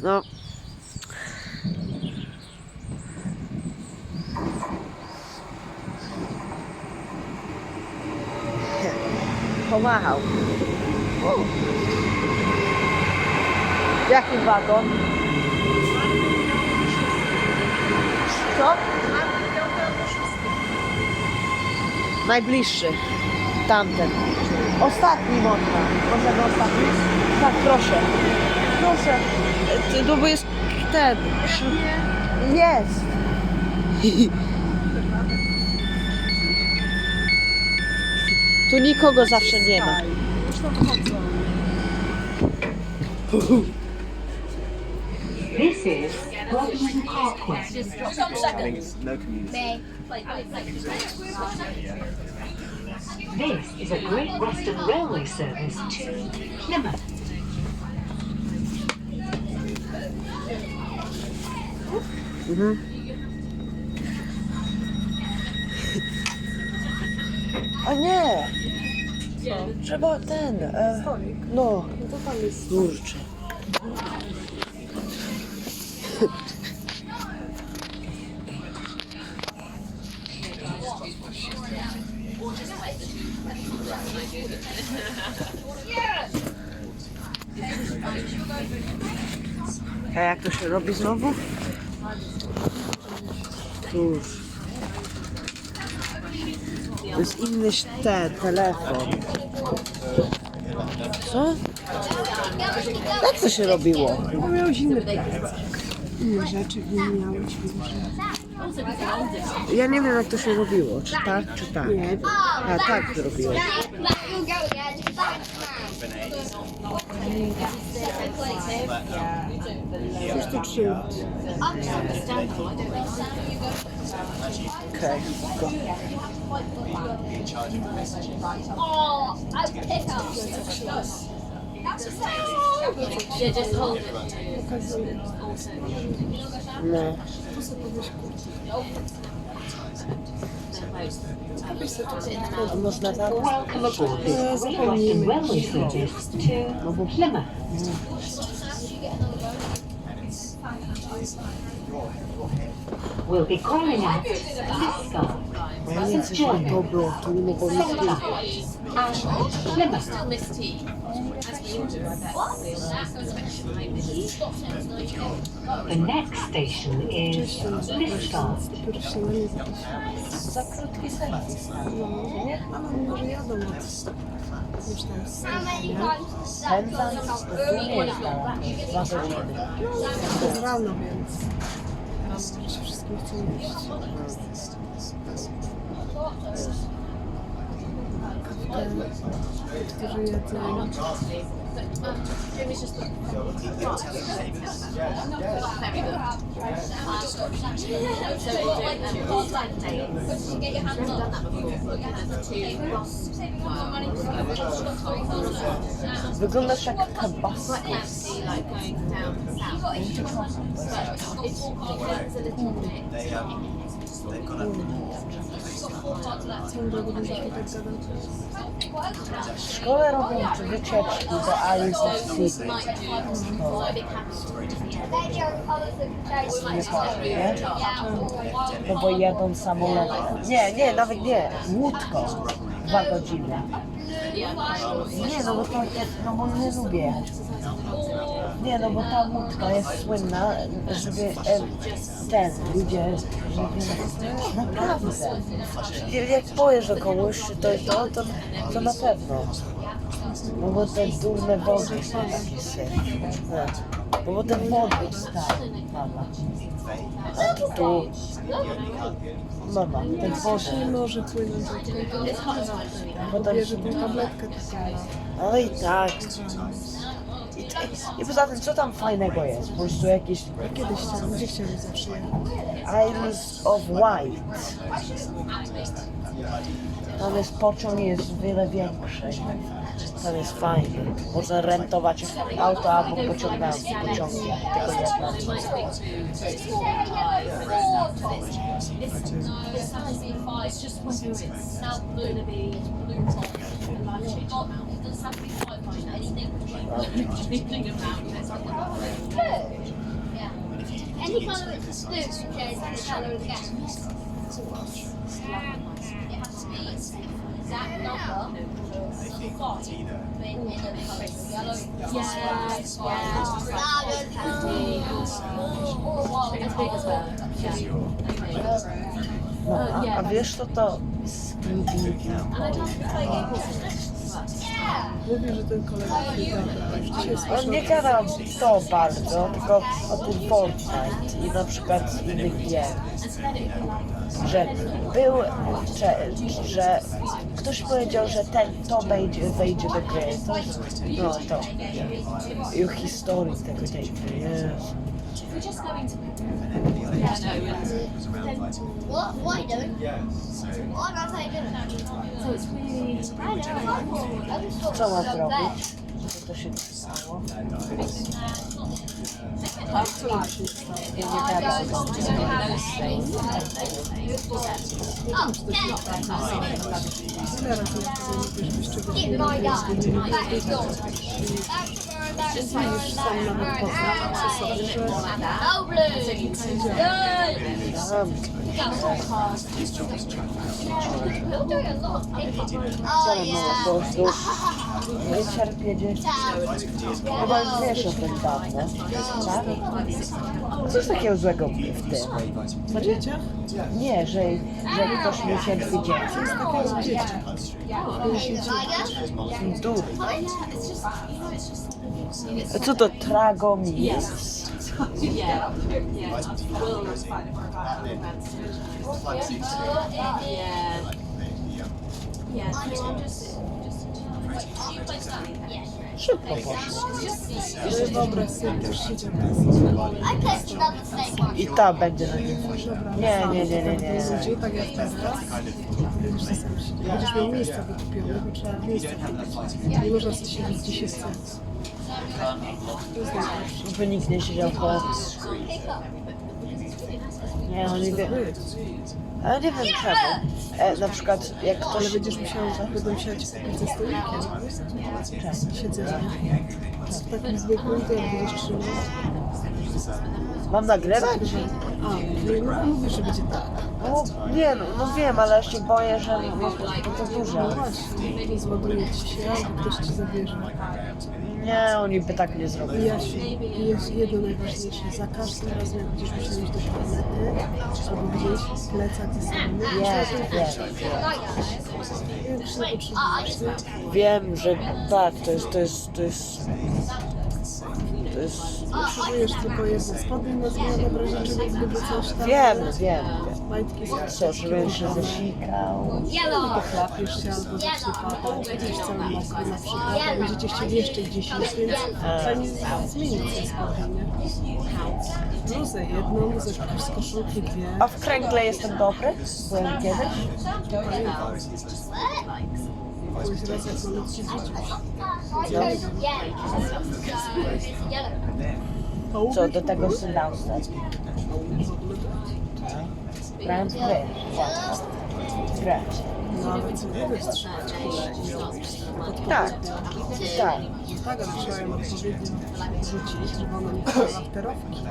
No. Pomachał. Jaki wagon? Co? Najbliższy. Tamten. Ostatni można. Możemy ostatni? Tak, proszę. Proszę. To bo jest ten. Jest. Tu nikogo zawsze nie ma. This is Bodmin Parkway. This is a Great Western Railway service to Plymouth. A nie! Trzeba ten. No. To tam jest. Kurczę. A jak to się robi znowu? Cóż. To jest inny telefon. Co? Jak to się robiło? Bo miałeś inny inne rzeczy, nie miałeś. Ja nie wiem jak to się robiło. Czy tak, czy tak? Nie. A tak robiłem. Już to trzyma. Okej. Oh, I pick up. Yeah, just hold it. No. A można tak? Welcome aboard this Great Western Railway service to Plymouth. We'll be calling at Liscard, Ja nie chcę, żeby to było tu, no bo jest tu. and Plymouth. Still miss tea. As we order, I bet. The next station is Liscard. Dopiero się na nie zapisać. Za krótki serwis. Nie? A no może jadą od... Już tam Pędzam, to nie jest na 2 godziny. to jest rano, więc... Rano się wszystkim chce iść. Którzy jedzą... Jimmy's just very good. Wyglądasz jak tabasco. Like going down south. But it depends a little bit. Całą drogę będziesz mi tak gadał. W szkole robią wycieczki do Isle City. Nie? No bo jadą samolotem. Nie, nawet nie. Łódką. 2 godziny. Nie, no bo to, no bo nie lubię. Nie, no bo ta łódka jest słynna, żeby ludzie, żeby naprawdę. Jak powiesz do komuś, to na pewno. No bo te durne wody są takie syf. No bo te wody stare, mama. A tu, mama, te wody. Nie może płynąć do tego. Bierze tą tabletkę taką. No i tak. I poza tym, co tam fajnego jest? Po prostu jakieś Kiedyś chciałam, gdzie chciałam zawsze jechać? Isles of Wight. Tam jest pociąg, jest wiele większy. Tam jest fajnie. Można rentować auto albo pociągami, pociągiem. Tylko jedna. Any colour it's blue, okay, is the colour of the game. It has to be exact number of five in the colour of yellow. No, a wiesz co to Scooby? Mówił, że ten kolega już dzisiaj On słyszał. nie gada to bardzo, tylko o tym Fortnite i na przykład z innych gier. Że był, że ktoś powiedział, że to wejdzie do gry. To, no to. I o historii tej gry jest. What? What are you doing? What am I doing? Co ma zrobić? Żeby to się nie stało? A co nam się stało? Ja nie gadam do mnie. Ile razy ja powiem, żebyś czegoś nie Get my robił, dad. That is gone. zmienisz sam nawet poznać przy sobie, że No blue. We're doing a lot of picking. Oh Co yeah. po prostu nie cierpię dzieci. Chyba już wiesz o tym dawno, tak? Co jest takiego złego w tym? na dzieciach? Nie, że ktoś nie cierpi dzieci. Takiego dzieciach. Dur. Co to tragomir? Szybko poszło. Że wyobraź sobie, już siedział I played another snake one. I ta będzie na nim. Nie. ludzi, tak jak teraz. Będziesz miał miejsca wykupione, bo trzeba miejsca kupić. Nie można sobie siedzieć gdzie się chce. To jest najgorsze. Żeby nikt nie siedział po... Nie, no nie wiem. Ale nie wiem czemu. Na przykład jak Ale ktoś... będziesz będę musiała ci kupić ze stolikiem. Siedzenie. W takim zwykłym, to jak będziesz trzymał. Mam nagrywać? No mówisz, że będzie tak. No, nie, no wiem, ale ja się boję, że to duże. No właśnie, zładuje ci się, albo ktoś ci zabierze. Nie, oni by tak nie zrobili. I jest jedno najważniejsze, za każdym razem jak będziesz musiał iść do toalety, albo gdzieś plecak ze sobą. Wiem, że tak, to jest... Potrzebujesz tylko jedno spodnie na zmianę, w razie czego gdyby coś tam... Wiem. Majtki z Co, żebym się zasikał? albo chlapiesz się, albo za przypadek, będziesz cały mokry na przykład, a będziecie chcieli jeszcze gdzieś iść, więc fajnie zmienić te spodnie, nie? Bluzę jedną, bluzę z koszulki dwie. A w kręgle jestem dobry? Byłem kiedyś? Byłeś raz jak malutki dzieciuś. Co, do tego syndał stać? Grałem w gry. Grę. Nawet sobie wystrzymać kulę i ją Tak. Tak, ale trzeba ją odpowiednio rzucić, żeby ona nie wpadła w te rowki.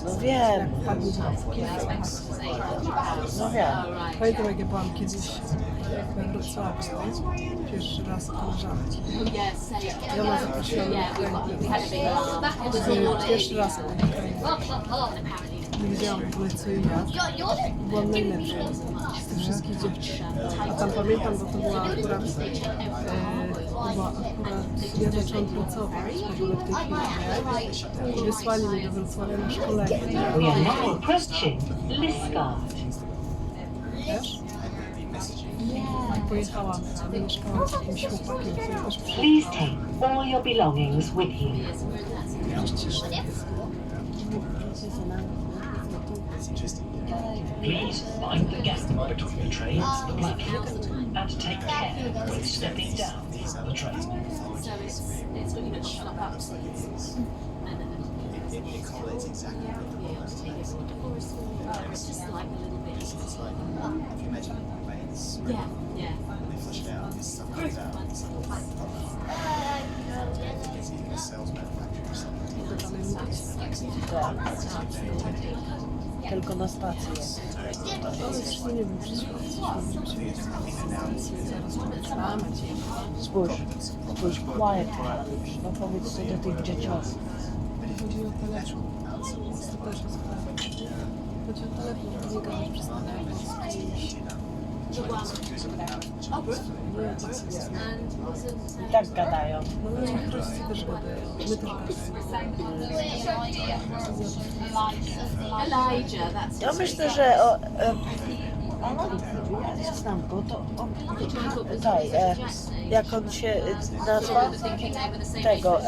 No wiem. Jak wpadnie w rowki, No wiem. pamiętam jak ja byłam kiedyś we Wrocławiu, pierwszy raz koleżanki. I ona zaprosiła mnie do kręgu. Pierwszy raz na ten kręgu. Nie wiedziałam w ogóle co i jak. Byłam najlepsza z tych wszystkich dziewczyn. A tam pamiętam, bo to była akurat, ja zaczęłam pracować w ogóle w tej firmie i wysłali mnie do Wrocławia na szkolenie. We are now approaching Liscard. Wiesz? I pojechałam tam i mieszkałam z jakimś chłopakiem, który też przyjechał. Please take all your belongings with you. Please mind the gap between the train and the platform and take care when stepping down the train. Yeah. Mogę dalej mówić? Tak. Tylko na stacji jest. Ale już nie wiem, czy stację, zaraz pomyślamy. Spójrz, quiet. No powiedz to do tych dzieciaków. Chodzi o telefon. To też jest ważne. Chodzi o telefon, nie gadać przez telefon z kimś. I tak gadają. No ale rodzice też gadają. My też gadamy. Ja myślę, że ja znam go, to on tutaj, jak on się nazywa? Tego,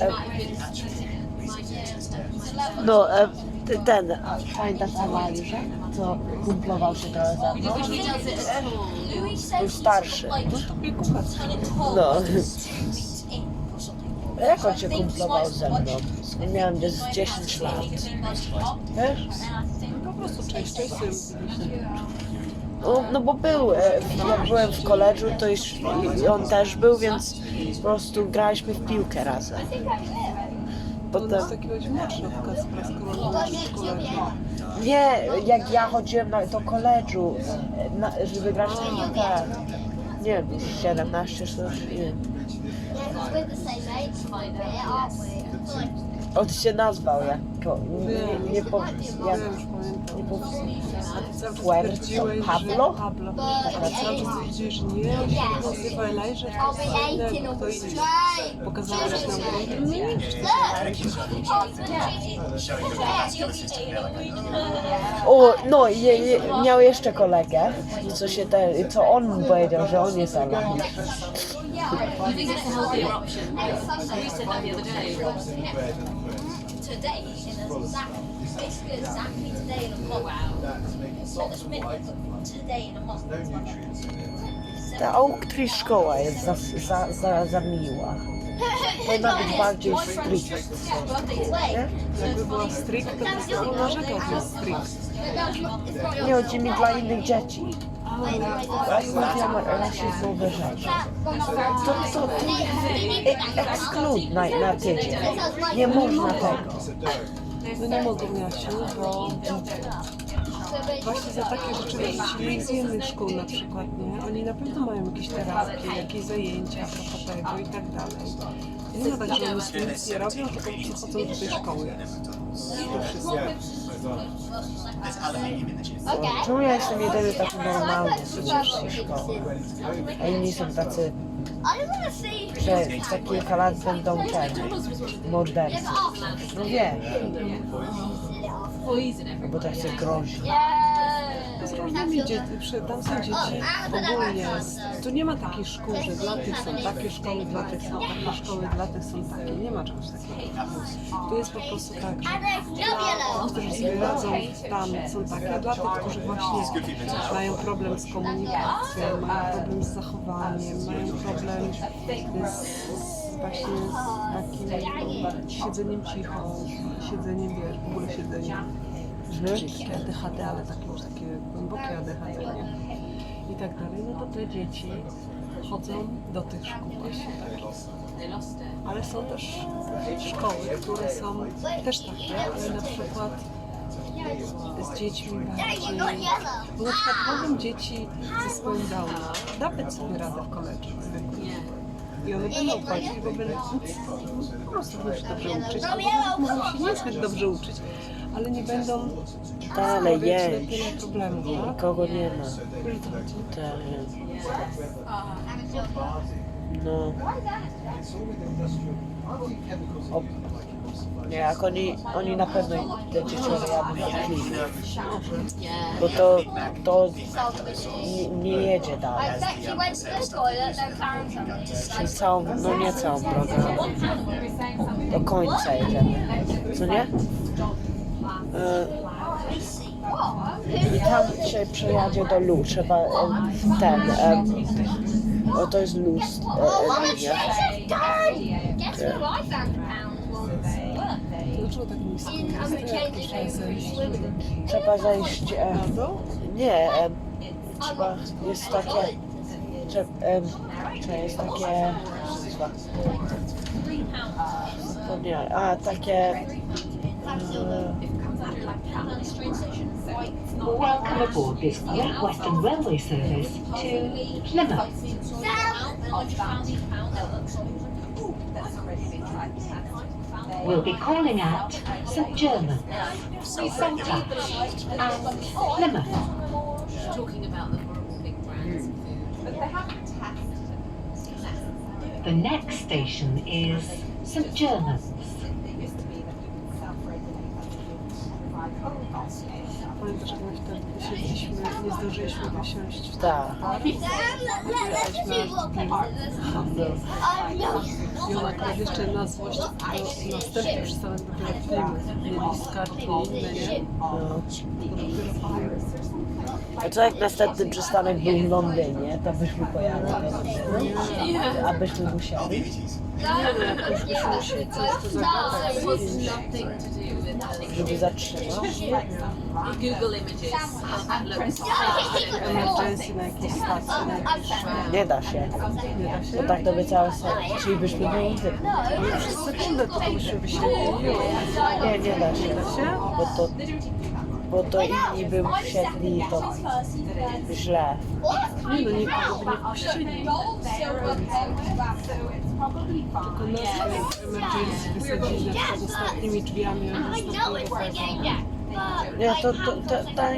no, ten, pamiętasz Elijah, co kumplował się trochę ze mną? Był starszy. No. Jak on się kumplował ze mną? Miałem gdzieś 10 lat. Wiesz? Po prostu częściej sobie mówiliśmy. No bo był, jak byłem w koledżu, to już on też był, więc po prostu graliśmy w piłkę razem. On jest takiego młodszego Kaspra, skoro on był w szkole. Nie, jak ja chodziłem do koledżu, żeby grać w piłkę, nie wiem, już 17 czy coś, nie wiem. On się nazwał jako, nie powiem, jak, nie powiem, Puerto Pablo? Pablo. Ale cały czas powiedzieli, że nie, on się nazywa Elijah, to jest innego, to inny. Pokazałeś nam O, no miał jeszcze kolegę, co on powiedział, że on jest Allah. You think it's a healthier option? We said that the other day. Today, basically exactly today in a month. Wow. Not this minute, but today in a month. Ta Oaktree szkoła jest za miła. Powinna być bardziej strict. Nie? Jakby była strict, to by sobie narzekał, że jest strict. Nie chodzi mi dla innych dzieci. Rasizmowe rzeczy. To eksklud na tydzień. Nie można tego. No nie mogą, Jasiu, bo właśnie za takie rzeczy wrócili z innych szkół na przykład, nie? Oni na pewno mają jakieś terapie, jakieś zajęcia a propos tego i tak dalej. Nie ma tak, że oni nic nie robią, tylko przychodzą do tej szkoły. To wszystko. Czemu ja jestem jedyny taki normalny z tej szkoły? A inni są tacy, że za kilka lat będą mordercy. No wiesz, bo tak się grozi. Z różnymi tam są dzieci ogólnie. Tu nie ma takich szkół, że dla tych są takie szkoły, dla tych są takie szkoły, dla tych są takie. Nie ma czegoś takiego. Tu jest po prostu tak, że dla tych, którzy sobie radzą tam są takie, a dla tych, którzy właśnie mają problem z komunikacją, mają problem z zachowaniem, mają problem właśnie z takim siedzeniem cicho, siedzeniem, wiesz, w ogóle siedzeniem. Takie ADHD, ale takie już takie głębokie ADHD, nie? I tak dalej, no to te dzieci chodzą do tych szkół właśnie takich. Ale są też szkoły, które są też takie, ale na przykład z dziećmi bardziej, bo na przykład mogą dzieci ze zespołem Downa dawać sobie radę w koledżu zwykłym. I one będą płacić, bo będą po prostu się dobrze uczyć, albo mogą się niezbyt dobrze uczyć, ale nie będą Dalej mieć jedź. tyle problemów, tak? Nikogo nie ma. Wiesz, o co chodzi? No. Nie, jak oni na pewno te dzieciątki jadą na Plymouth. Bo to nie jedzie dalej. Czyli no nie całą drogę. Do końca jedziemy. Co nie? I tam się przejadzie do Lu, trzeba o to jest luz linia. Dlaczego tak nisko jest? Jak to trzeba zejść? Trzeba zejść, nie, trzeba, jest takie, jest takie, To nie, a takie... Welcome aboard this Great Western Railway service to Plymouth. We'll be calling at St Germans, Centre and Plymouth. Talking about the horrible big brands of food. But they haven't tested. The next station is St Germans. Pamiętasz, jak my wtedy wysiedliśmy, nie zdążyliśmy wysiąść w Tak. I ona teraz jeszcze na złość do następny przystanek dopiero Plymouth. Mieli skargi inne, nie? No. To dopiero Plymouth. A co jak następny przystanek był w Londynie, to byśmy pojechali. No? A byśmy musieli. Nie no, jak już byśmy musieli coś to zagadać. Żeby zatrzymać. Google images. Emergency na jakiejś stacji, na jakiejś... Nie da się. Nie da się? To tak to by całe serio. Czyli byśmy byli tym. Ale przez sekundę to byśmy wysiedli. Nie, nie da się. Da się? Bo to inni by wsiedli i to źle. Nie no, nikogo by nie wpuścili. Tylko nas w emergency wysadzili na przykład ostatnimi drzwiami, a już to było tego. Nie, to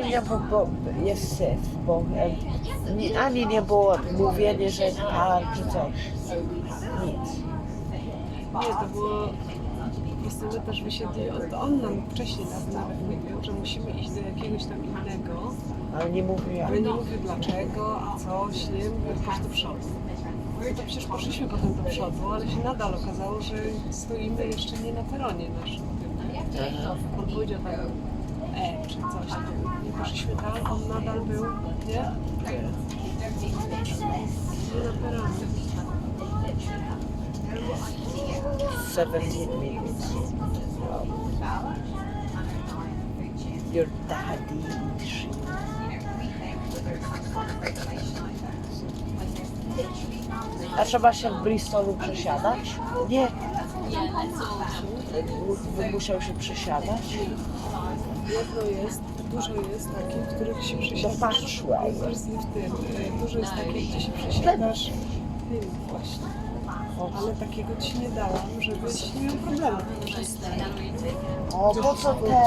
nie bo jest syf, bo ani nie było mówienie, że par czy coś. Nic. Nie, to było... Po prostu my też wysiedli, on nam wcześniej nawet mówił, że musimy iść do jakiegoś tam innego, Ale nie mówił jak. ale nie mówił dlaczego, a coś, nie? Mówił po prostu do przodu. No to przecież poszliśmy potem do przodu, ale się nadal okazało, że stoimy jeszcze nie na peronie naszym. On powiedział tam czy coś tam. Nie poszliśmy tam, on nadal był, nie? Nie na peronie. 17 minutes. Wow. Your daddy. A trzeba się w Bristolu przesiadać? Nie. Musiał się przesiadać? Jedno jest, dużo jest takich, w których się przesiadasz. Dopatrzyłem. W tym, dużo jest takich, gdzie się przesiadasz. Tym właśnie. Ale takiego ci nie dałam, żebyś nie miał problemu. O, po co te?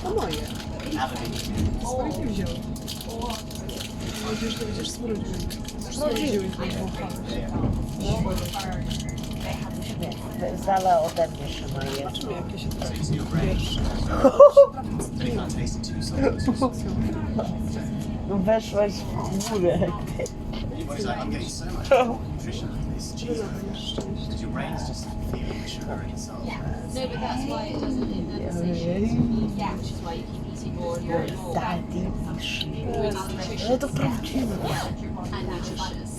To moje. Swoje nie wziął. Będziesz to będziesz smrodził. Smrodziłeś mnie Nie, z dala ode mnie trzymaj je. Zobaczymy, jakie się teraz pierwsze. No weszłaś w górę. Tyle będziesz szczęśliwy. No, but that's why it doesn't. Which is why you keep eating more and more and more. Daddy. Really nutritious Ale to prawdziwe. and nutritious.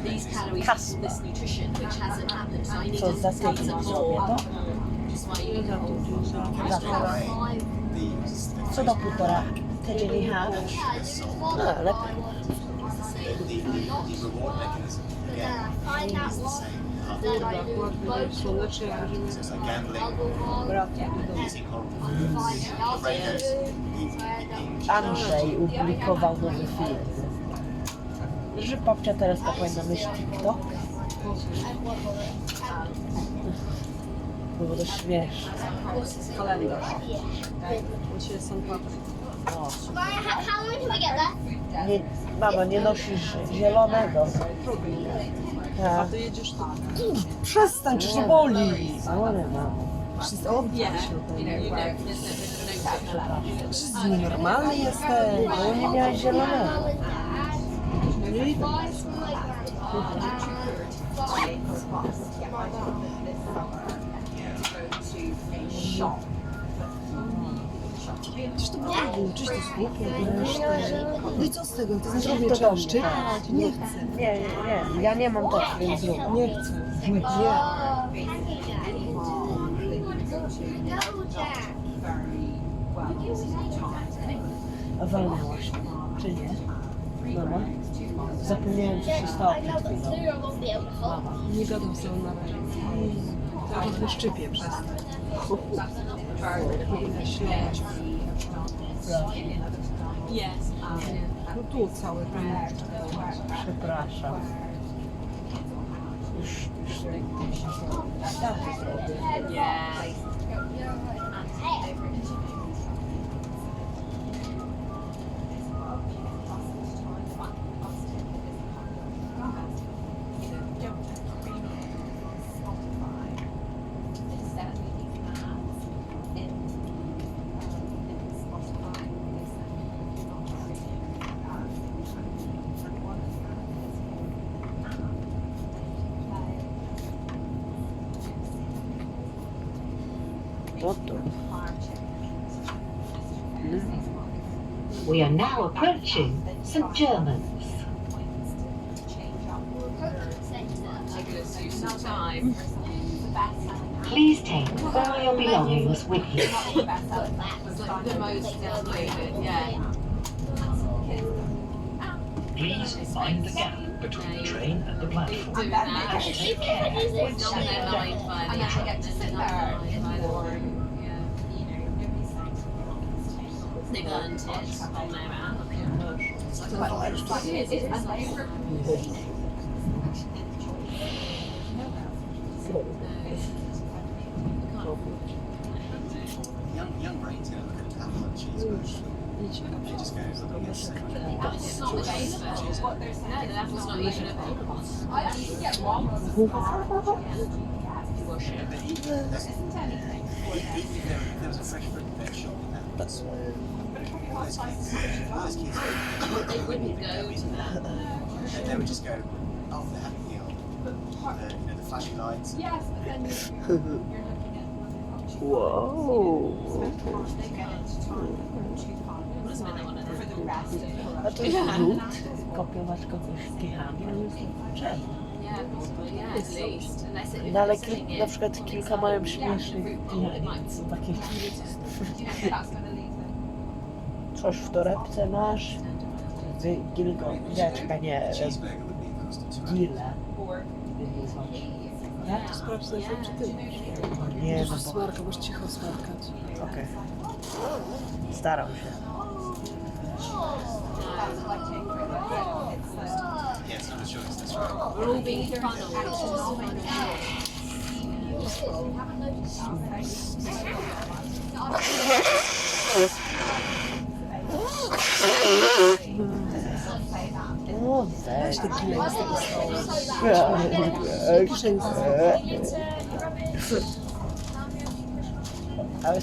These calories Kasper. equal this nutrition, which hasn't happened. So I need Co to za take tydzień some zrobię more. to? Which is why you Za to dużo. Zawsze. Co do półtora? Tydzień i half? No, lepiej. Kurwa, ładnie, słonecznie, jak będziemy braki do domu. Andrzej opublikował nowy film. Że babcia teraz to powinna mieć TikTok? No bo to śmieszne. Kalendarz. Dzisiaj są papry. O. How long do we get there? Nie, mama, nie nosisz zielonego. A Tak. ty jedziesz tu. Przestań, czy się boli? Ale mamo. Odwróć się ode mnie. Czy nienormalny jesteś? No nie miałeś zielonego. No nie idę. Przecież to było czyś to skupie, no i co z tego? To znaczy, że trzeba szczypać? Nie chcę. Nie, ja nie mam tak, więc zrób. Nie chcę. Nie. A walnęłaś, czy nie? Mama? Zapomniałem, co się stało przed chwilą. Two won't be able to fall. Mama. Nie gadam z nią na razie. Cały czas mnie szczypie przez to. Powinna śląć. No tu cały ten nóżczek. Przepraszam. Już tak zrobię. What the? We are now approaching St. Germans. Please take all your belongings with you. Please mind the gap between the train and the platform. And take care when stepping down from the train. They've earned it on their own. Young brains are looking at apple and cheeseburger. It just goes up against the It's not the case for what they're saying. No, the apple's not even available. but even if there was a fresh fruit and veg shop in that, that's all those kids, They wouldn't go to that. they would just go, oh, the Happy Meal, the flashy lights. Wow. A to jest rzut? Kopiować kogoś kichami? Czemu? No ale na przykład kilka mają śmiesznych są takie coś w torebce masz? Gilgo, nie, Cheeseburger would be the cost of £2. gile. Jak? Sprawdź sobie, czy ty masz. Nie, no Możesz bo... smarka, możesz cicho smarkać. Okej. Staram się. Yeah, it's not a choice, that's right. We're all being funneled. No weź. Te kile z tego stołu. Ale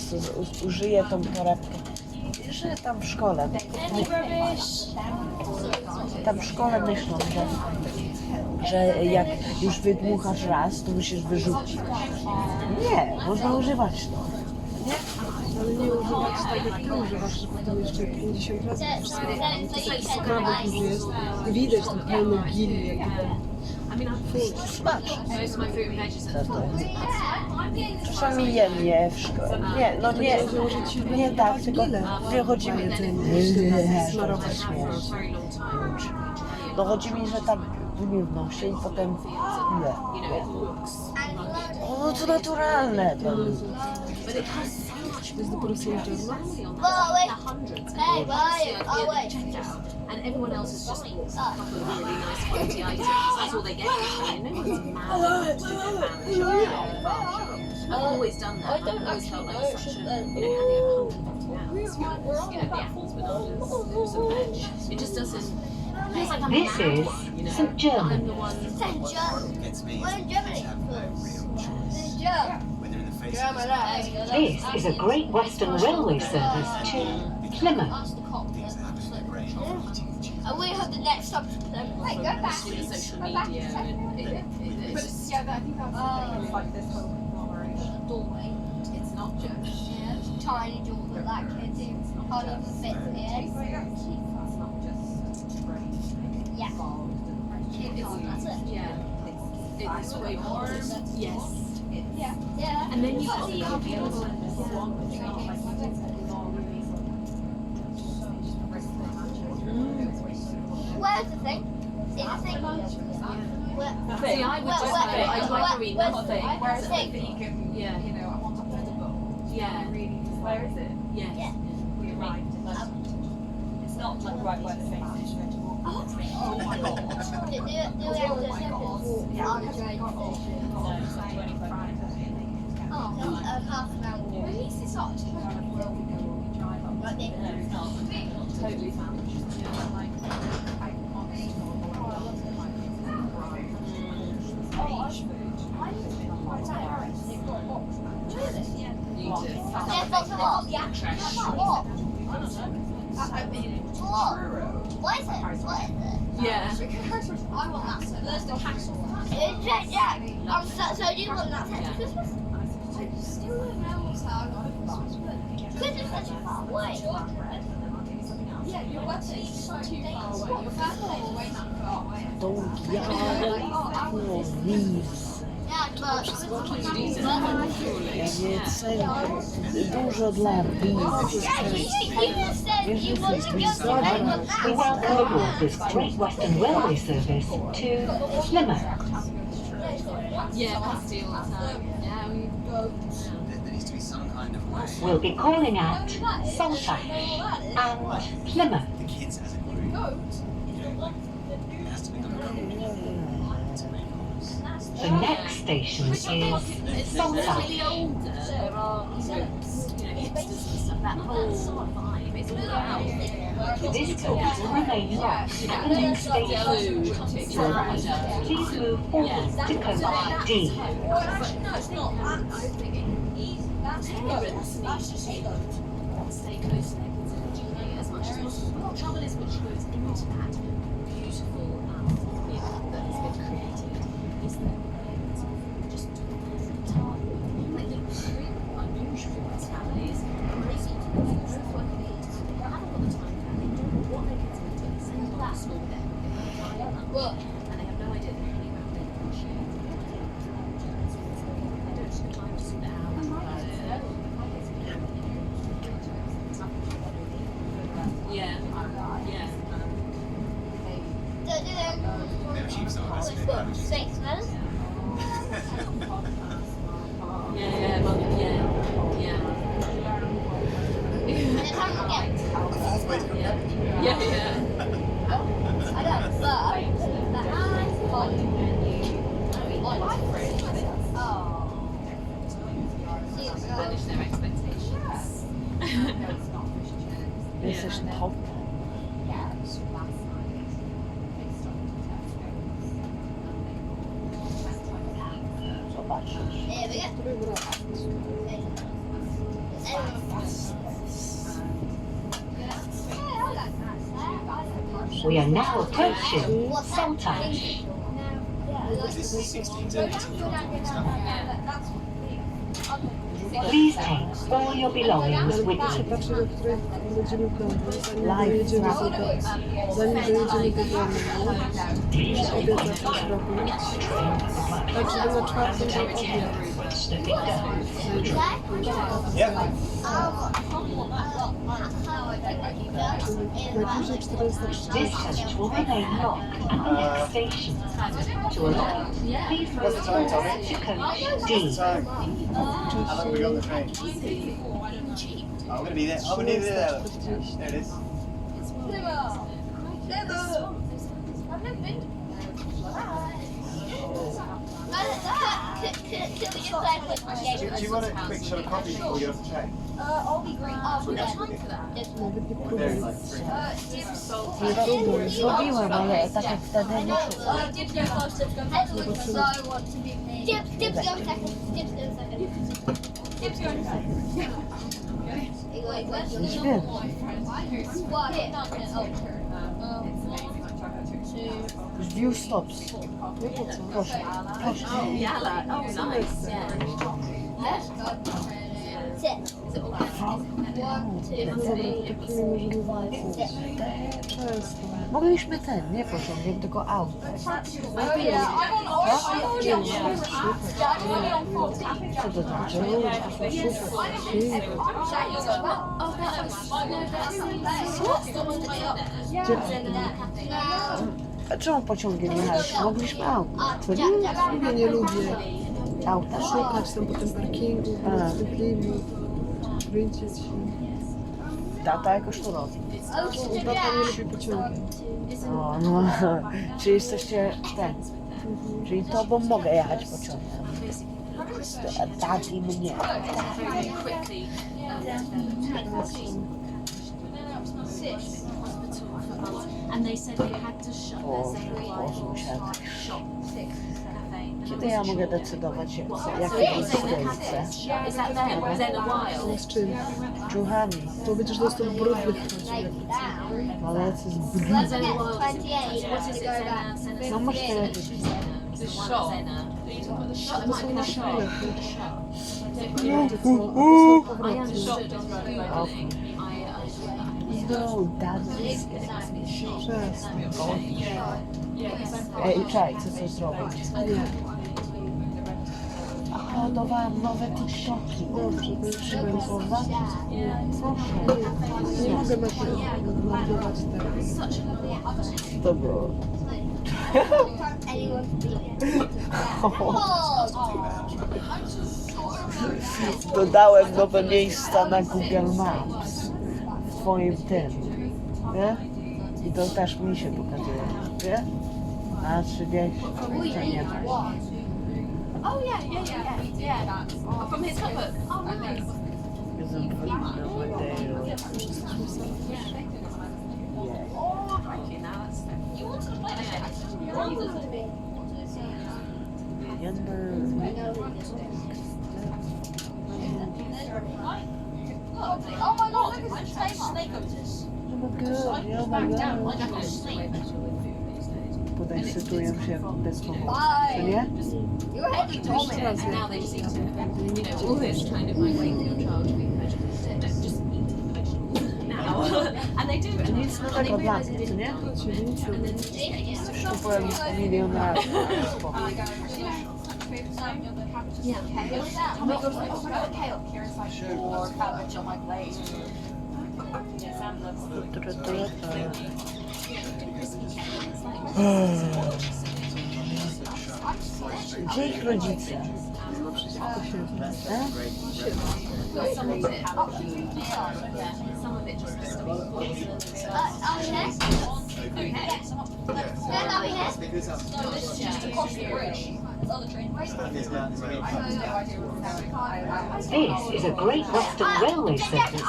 użyję tą torebkę. Wiesz, że tam w szkole, myślą, że jak już wydmuchasz raz, to musisz wyrzucić. Nie, można używać to. Ale nie używać tak jak ty używasz, że potem jeszcze 50 razy musisz smarkać. To taki skrawek już jest. Widać tam pełno gili, jak Smacz. Most of my fruit and veg is at the top. Czasami jem je w szkole. Nie, no nie tak, tylko nie chodzi mi smarować. Very long time. No chodzi mi, że tak wymówną się i potem ile. You know, it looks O, no to naturalne. To. but it has so much To jest dopiero St. German? money on Oh, wait. the hundreds. Hey, Honestly, wait. I'd be Oh, at wait. the checkout, and everyone else has just bought a couple of really nice quality items. That's all they get. And no one's mad to their family shopping. I've always done that. I've always felt like such a, you know, handing £150 for, you know, the apples, bananas, some veg. It just doesn't. It feels like I'm This mad, is you know. St. German. I'm the one. St. John. Gets me We're in Germany. have no real choice. St. John. When they're in the face of German. This is a Great Western Railway service to Plymouth. That's the cop. things that happen in their brain after eating the cheese. And we have the next stop. Hey, go back. With the social media, and it's just. Yeah, I think that's like this whole conglomeration. Doorway. It's not just tiny door that kid can't even fit in. Yeah. That's it. Yeah, it's way more. Yes. Yeah. And then you've got the available in this one. Where's the thing? See, the thing. See, I would just say, I'd like to read nothing. Where's the thing? Yeah. Yeah. Where is it? Yeah. Yeah. We arrived. It's not like right by the train station. Oh my god. Do we have to on the train station? No, it's like 25 minutes. Oh, half an hour. At least it's not too much. Like this. No, it's not. Totally famished. You do. Yeah, but what? What? What is it? What is it? Yeah. I want that set. There's the castle one. Jack, so do you want that set for Christmas? I still don't know what's happening. Christmas is such a far away. Yeah, your wedding is so too far away. Your birthday is way not far away. Don't yell. No, leaves. Yeah, but Ja nie cenię. Dużo dla widzów. you said you want to go to We welcome aboard this Great Western Railway service to Plymouth. Yeah, Pasty all the time. Yeah, we go. There needs to be some kind of way. We'll be calling at Saltash and Plymouth. The kids as a group. It has to be done The next station is Saltash. Really older, there are groups, hipsters and stuff, that whole sort of vibe, it's all about. This coach will remain locked at the next station. Please move forward to coach D. No, it's not. Parents need to stay close to their kids and enjoy it as much as possible. The trouble is which goes into that beautiful that has been created is that parents just time. Like the really unusual with families, crazy to go both working at the time, they haven't got the time for that, they don't know what their kids are going to do, they send them to school then, and they have no idea they're hanging around their crochet. They don't have time to sort it out. Yeah, yeah. Maybe she's not as big as she Thanks, man. Yeah, well, yeah. Yeah. I don't, but Manage their expectations. Jesteś top. Zobaczysz. We are now approaching Saltash. This is 16 to 18. Please take all your belongings with Się you. patrzy, do której będziemy prądy, zanim dojedziemy sobie. Zanim dojedziemy do domu, muszę obiad zacząć robić. Tak, żeby na czwartym był obiad. Najpóźniej 404. This coach will remain locked at the next station. To allow, please move forward to coach D. How long have we got on the train? I'm going to be there. I'm going to be there. There it is. Do you want a quick shot of coffee before we get off the train? I'll be green. We're Yeah. going to be there. Nawet nie We're próbuję. there in like 3 minutes. Nie próbuj. Zrobiłem, ale tak jak wtedy nie czułem. Dibs go first, Dibs go second. So I want to be me. Dibs go second. Dibs go second. Dibs go second. Już wiem. What? View stops. Proszę. Proszę. Oh, Yala. Oh, nice. Yeah. Six. One, two, three, Takimi możemy six. często. Mogliśmy ten, nie pociągiem, tylko auto. Oh yeah, I'm on already on Co to znaczy? A czemu pociągiem jechałeś? Mogliśmy autem, co nie? Ja nie lubię Auta? szukać tam po tym parkingu, po tym Plymouth, kręcić się. Tata jakoś to robi. Tata nie lubi pociągiem. O, no, czyli jesteście ten. Czyli tobą mogę jechać pociągiem. A tati mnie. very quickly and they said they had to shut O, their Boże, musiałem tak. shop cafe. Kiedy ja mogę decydować, jakie So listy they had chcę? to, is that them? Then a while. Z czym? Czuchami. To będziesz dostał brudnych chodził. Ale jacy z brud. Then a while. What is it? Zena? No masz tyle. The shop. Shop. To są na szale. I understood. No, that's Przestań. Ej, czaj, chcę coś zrobić. Nie. Uploadowałem nowe TikToki. Dobrze, to już trzeba Pozwolić? Proszę. nie mogę nagrywać teraz. To było. Dodałem nowe miejsca na Google Maps w twoim tym, nie? I to też mi się pokazuje, nie? A 30, to nie ma. Oh yeah. From his cookbook. Oh nice. You wanted to play Oh my god, look at the snake otis. Oh my god. Podekscytuję się bez powodu, czy nie? You're heading to me. And now they just seem to, all this kind of like waiting for your child to eat vegetables. Just eat the vegetables now. And they do. And Nic nowego dla mnie, co nie? Kupowałem milion razy. Gdzie ich rodzice? Some of it, some of it just This is a Great Western Railway service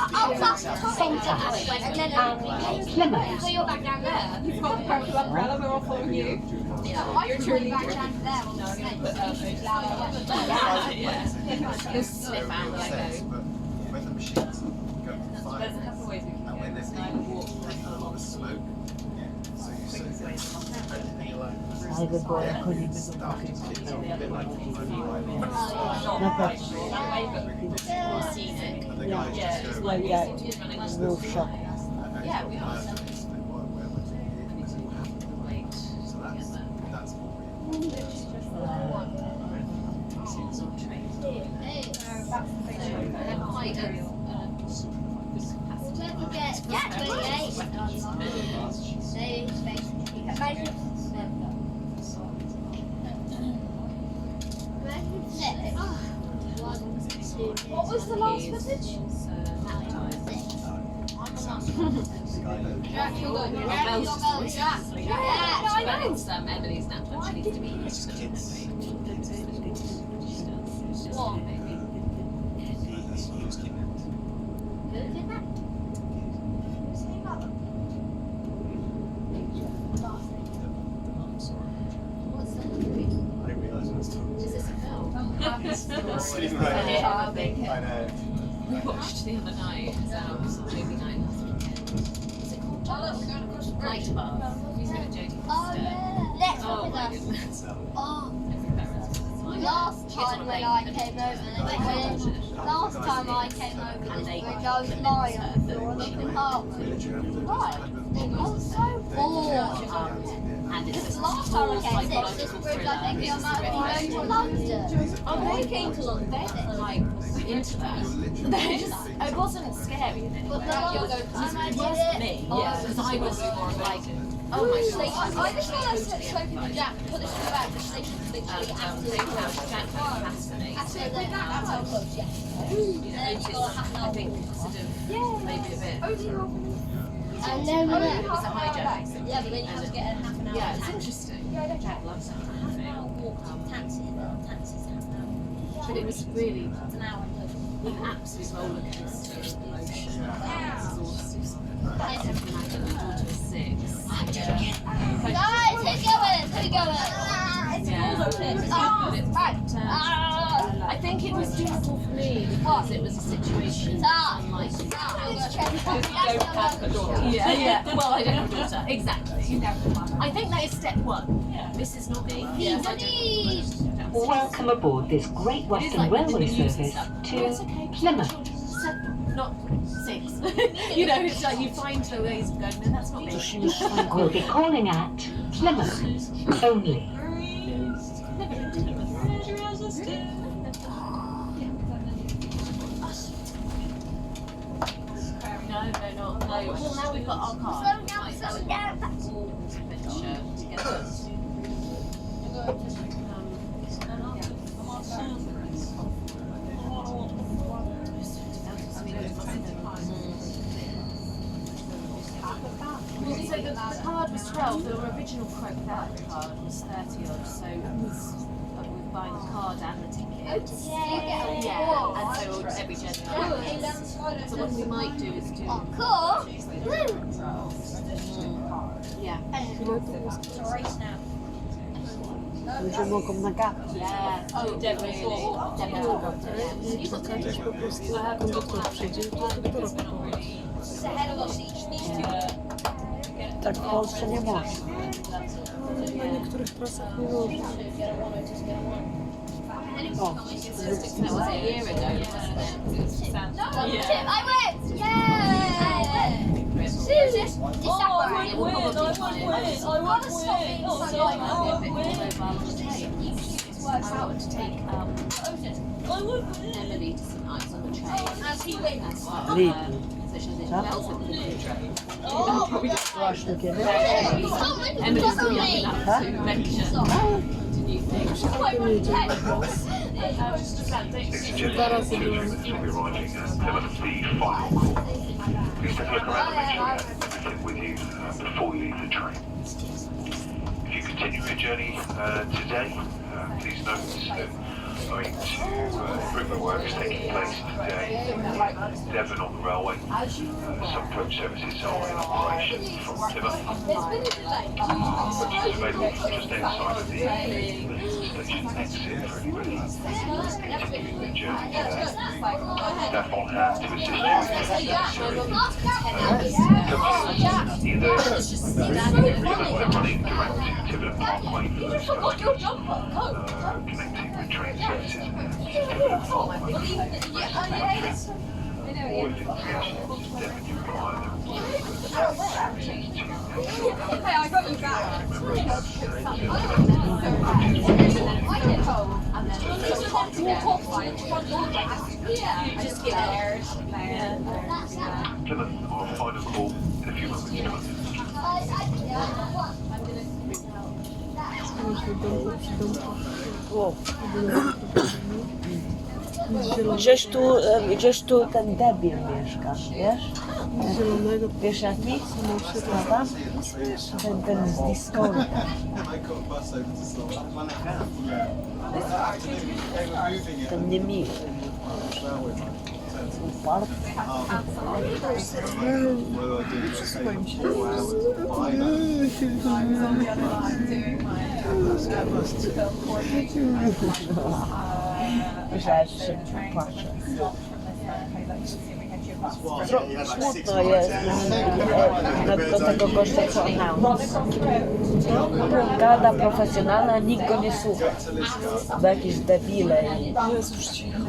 centre and Plymouth. So you're back down there. You've got the purple umbrella, we're all following you. You're truly back down there. just slip out and let go. When the machines go fire, There's a couple of ways we can and when there's a lot of smoke, so you sit anything alone. Ale było jak oni będą Start to kids on a bit like na pewno. Scenic. and the guys just go, Like that. Był w szoku. Yeah, we are. so that's what we What was the last footage? Jack, you're good. Jack. Yeah, no, I know. It's Emily's nap when she needs to be here. What? Who did that? What's that? I didn't realise it was talking. Is this a film? Sitting right here. I know. We watched the other night, movie night last weekend. What's it called? Light Above. Who's going to Jodie Oh, Foster? yeah. Next Oh one my with us. goodness. Oh, Every parent's like, last time when I came over, last time I came over, and they when I was lying on the floor of the apartment. Right. I was so bored. and it's Because just last time I like came, this was I think I might be going to London. oh, they came to London. They were like into that. They just, it wasn't scary in any way. But the last It was time I did just it, me, I yeah, because I was like Oh my Station. god. I just feel like smoking the Jack, put this in the back, the station's literally absolutely Jack fascinating. That's how close, yeah. I think sort of maybe a bit. And then It was a hijack. yeah, but then you have to get a half an hour. Yeah, it's interesting. Jack loves it. But it was really An hour and an absolute roller coaster of emotion. Exhausting. My daughter was 6. guys, who's going? I think it was doable for me because it was a situation unlike yeah. Well, I don't have a daughter. Exactly. I think that is step 1. This is not me. Yes, I don't. Welcome aboard this Great Western Railway service to Plymouth. Not 6. You know, it's like you find the ways of going, no, that's not me. We'll be calling at Plymouth only. No. Well, now we've got our car. Slow down. So the card was 12, the original quote without the card was 30 odd, so with buying the card and the ticket. Yeah, and so every gentleman. So what we might do is do. Cool. Yeah. Będziemy go na gapę. Yeah. Oh, definitely. I czekać, aż po prostu konduktor przyjdzie i to dopiero kupować. Tak w Polsce nie można. Na niektórych trasach nie można. O, That was a year ago, wasn't it? I win! Yay! I wanted to take Emily to St. Ives on the train. As he wins. So she was bells on the train. byłaś tu kiedyś? Emily's still young enough to venture to new things. Dwa razy byłem. Will be arriving at Plymouth, the final call. Please take a look around and make sure you have everything with you before you leave the train. If you continue your journey today, please note that improvement work is taking place today in Devon on the railway. Some coach services are in operation from Plymouth. Coaches available just outside of the station exit for anybody continuing their journey today. Staff on hand to assist you if necessary. Coaches either running direct to Tiverton Parkway for those connecting with train services to Tiverton Parkway. Or if it's Devon, you require them Hey, I got you back. Just get there. Plymouth, our final call in a few moments. Myśmy domku przy domku. O, Nic zielonego. gdzieś tu ten debil mieszka, wiesz? Zielonego. Wiesz jaki? Prawda? Ten z Discorda. Ten niemiły. Uparty. Przesuwaj się. Myślałem, że się płaczę. Smutno jest do tego gościa, co announce. Gada profesjonalna, nikt go nie słucha. Bo jakieś debile i Jezus, cicho.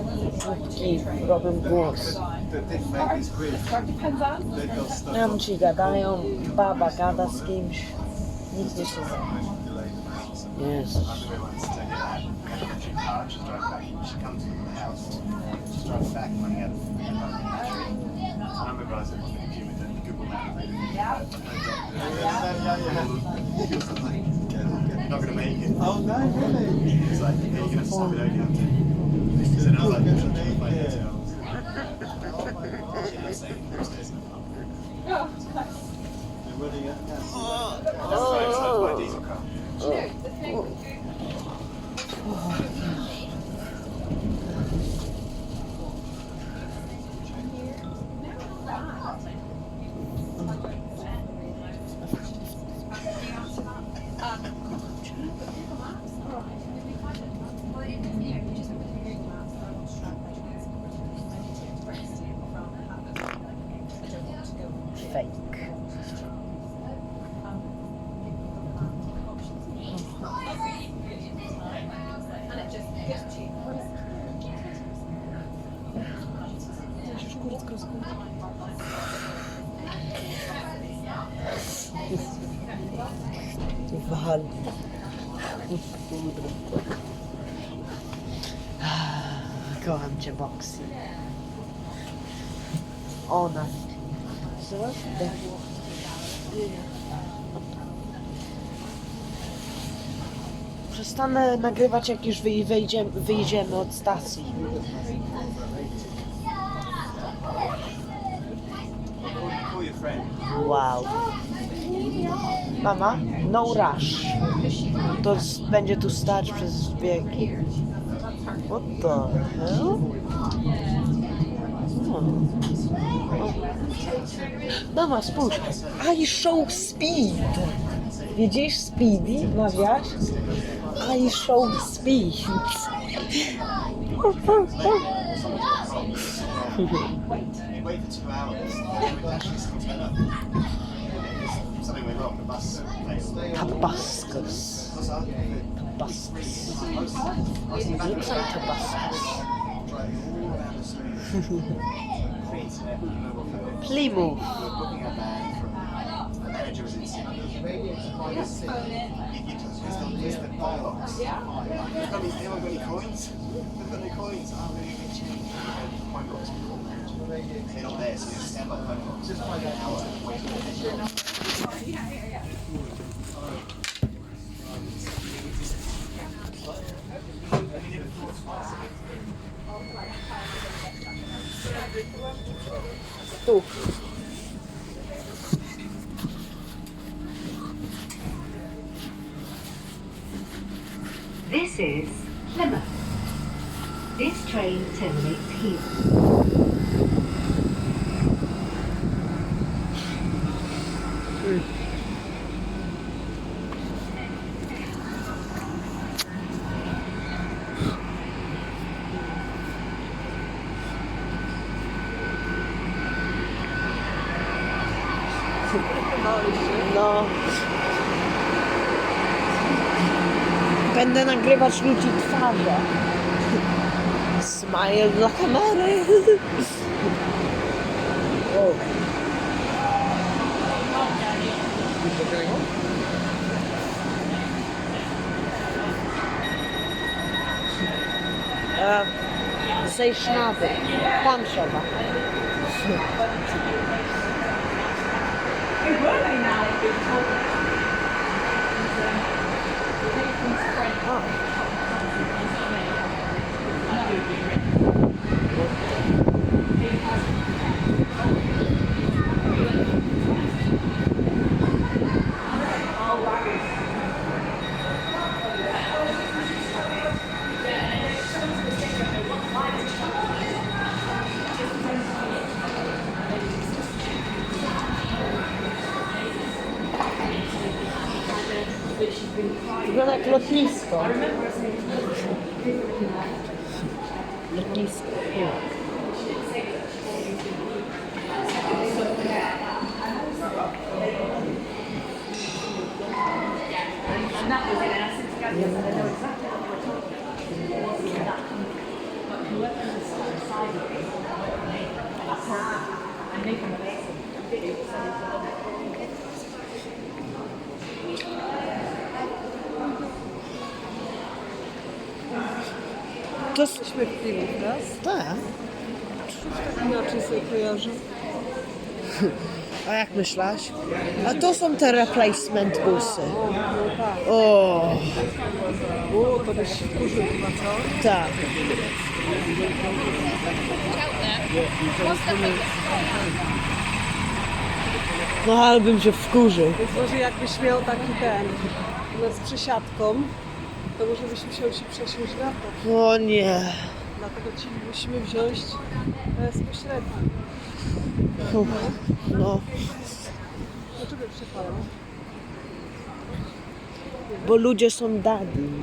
głupki robią głos. Tam ci gadają, baba gada z kimś, nikt nie słucha. Jezus. I remember I said to the Google Map Not gonna make it. Oh no, really? He's like, yeah, you're gonna have to stop it, don't you have to? So now like, they're running at my diesel car. Fake. Musisz kurtkę zgubić. Wal. Kocham cię, Boxy. Ona. Zobacz, przestanę nagrywać, jak już wyjdziemy od stacji. Call your friend. Wow. Mama, no rush. To będzie tu stać przez wieki. What the hell? Mama, spójrz. I show speed. Widzisz speedy? Mawiasz? I show speed. Wait for 2 hours. It would actually still turn up. Something went wrong. The bus failed. Tabascus. Tabascus. Looks like Tabascus. Plymouth. Booking a van from a manager was in Sydney. It's the box. Anyone got any coins? They've got no coins. Oh, they're going to get change. Coin box. They're not there, so you just stand by the phone box. Just find out how to wait for the Tu. This is Plymouth. This train terminates here. No. Będę nagrywać ludzi twarze. Smile dla kamery. O. Zejść na dół. Tam trzeba. Wygląda jak lotnisko. Lotnisko. To jest śmiertelny raz. Tak. Inaczej sobie kojarzę. A jak myślasz? A to są te replacement busy. No tak. O, To byś wkurzył chyba, co? tak. No ale bym się wkurzył. Więc może jakbyś miał taki z przesiadką, to może byśmy musiał ci przesiąść na to. O nie. Dlatego ci musimy wziąć bezpośrednio. No, Dlaczego przepalał? bo ludzie są dadni.